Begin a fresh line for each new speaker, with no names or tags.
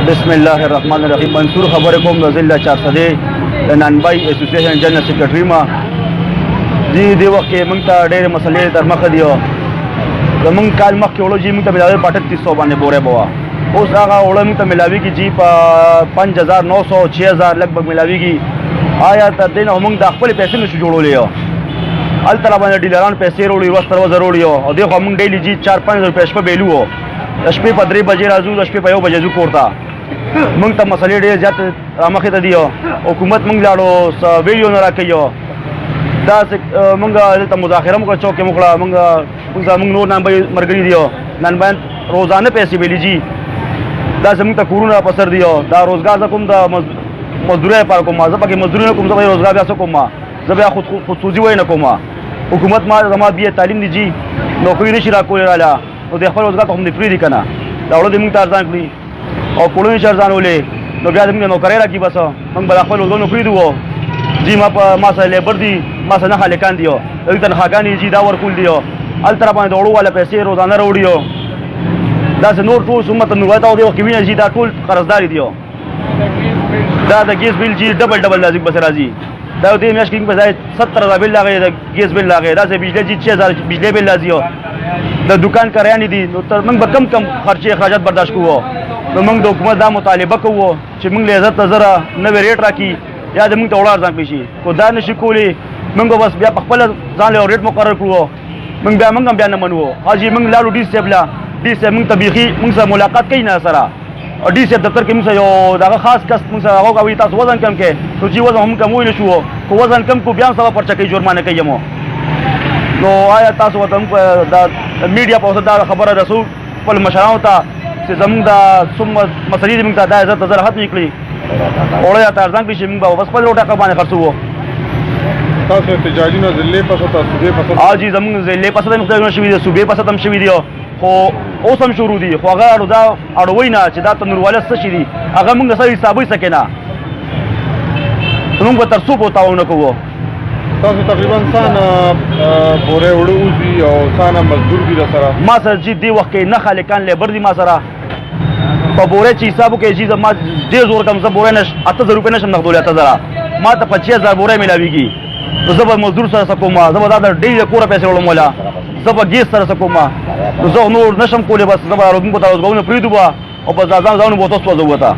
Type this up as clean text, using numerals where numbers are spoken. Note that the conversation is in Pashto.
بسم الله الرحمن الرحیم. منصور خبر کوم د ضلع 400 نانبای اسوسییشن جنرال سیکریټری ما دی وخت کې موږ ته ډېر مسلې تر مخ دی. زمونږ کال مخکې وړو جی موږ ته ملاوي 3800 باندې بورې بوا. اوس هغه وړو موږ ته ملاوي کی جی په 5900 6000 لګ بګ ملاوي کی. آیا تر دې نه موږ د خپل پیسې نشو جوړولې یو ال تر باندې ډیلران پیسې وروړي ورسته ضرور یو او دغه موږ ډیلی جی 4-5 روپے شپه بیلو د شپې په 3 بجې راځو د شپې په 1 بجې ځو کوړتا. موږ ته مسلې ډېر زیات رامخې ته دی. حکومت موږ لاړو ویډیو نه راکېو دا موږ دلته مذاکره موږ چوکې موږ نور نانبای مرګري دی نانبایان روزانه پیسې ویلي جی دا زموږ ته کورونه پسر دی. دا روزګار کوم د مزدورۍ پر کوم زه پکې مزدوري نه کوم زه روزګار بیا څه کوم زه بیا خودسوزي وای نه کوم. حکومت ما زما بیا تعلیم دی جی نوکری نشي راکولی راله نو د خپل روزګار ته هم دې پرېږدي که نه دا وړو دې موږ ته ارزان کړي او کړو چې ارزان ولې نو بیا زموږ نوکرۍ راکړي. بس موږ به د خپل روزګار نوکري دو جی ما سره لیبر دي ما سره نه خالقان دي هغوی تنخواګانې جي دا ورکول دي هلته را باندې د وړو والا پیسې روزانه راوړي داسې نور ټول امت نوبت او دې وخت کې وینه جي دا ټول قرضداري دي. دا د ګیس بل جي ډبل لازم بس راځي دا دې میاشت کې په ځای 70,000 بل لاغې د ګیس بل لاغې دا چې بجلی جي 6000 بجلی بل لازم د دکان کریانې دي نو تر موږ به کم خرچې اخراجات برداشت کوو. نو موږ د حکومت دا مطالبه کوو چې موږ له عزت زره نوې ریټ راکړي یا د موږ ته وړه ارزان کړي شي. خو دا نشي کولی موږ بس بیا په خپله ځان له ریټ مقرر کړو موږ بیا نه منو. حاجي موږ لاړو ډي صاحب له ډي صاحب موږ ته بیخي موږ سره ملاقات کوي نه سره او ډي صاحب دفتر کې موږ سره یو دغه خاص کس موږ سره هغه کوي تاسو وزن کم کې نو چې وزن هم کم ویل شو خو وزن کم کو بیا هم سبا پرچه کوي جرمانه کوي مو. نو آیا تاسو ته دا میډیا په دا خبره رسو خپل مشرانو ته چې زموږ د مسلې دې موږ ته دا عزت زره ختم کړي اوړه یا ارزان کړي چې موږ به بس خپل ټکه باندې خرڅوو.
تاسو احتجاجونه ضلعې په سطح صوبې په سطح
جی زموږ ضلعې په سطح مختلف شوي دي صوبې په سطح هم شوي دي خو اوس هم شروع دي خو هغه دا اړوي نه چې دا تنورواله څه شي دي هغه موږ سره حسابوي سکې نه موږ به تر څو پورې تاوان نه کوو.
تاسو تقریبا څانه بورې وړو اوسي او څانه مزدور دي سره
ما سره جی دی وخت کې نه خالقان لیبر دي ما سره په بورې چې حساب وکړي چې ما ډېر زور کم زه بورې 8000 روپۍ نشم نقدولی 8000 ما ته 25000 بورې ملاویږي نو زه به مزدور سره څه کوم زه به دا د ډېرې کوره پیسې وړم ولا زه به ګیس سره څه کوم نو زه نور نشم کولی بس زه به روزګارونه پرېږدو او بس ځان به تاسو وځو وته